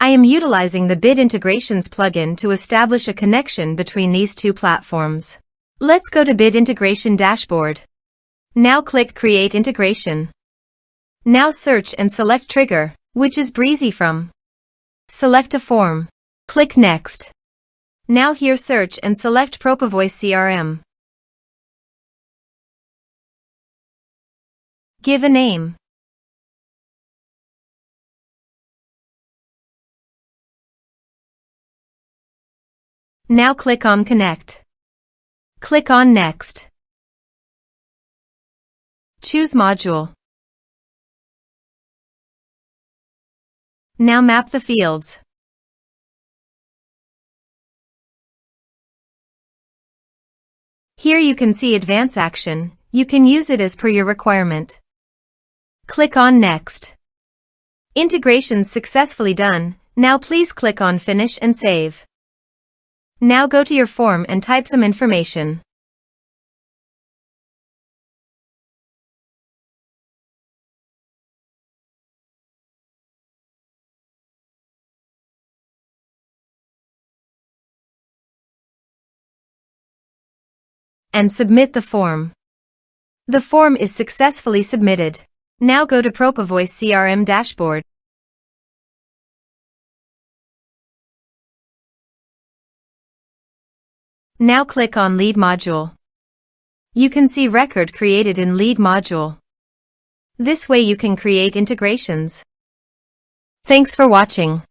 I am utilizing the Bit Integrations plugin to establish a connection between these two platforms. Let's go to Bit Integration Dashboard. Now click Create Integration. Now search and select Trigger, which is Brizy Form. Select a form. Click Next. Now here search and select Propovoice CRM. Give a name. Now click on Connect. Click on Next. Choose Module. Now map the fields. Here you can see Advance Action. You can use it as per your requirement. Click on Next. Integrations successfully done. Now please click on Finish and Save. Now go to your form and type some information. And submit the form. The form is successfully submitted. Now go to Propovoice CRM dashboard. Now click on Lead module. You can see record created in Lead module. This way you can create integrations. Thanks for watching.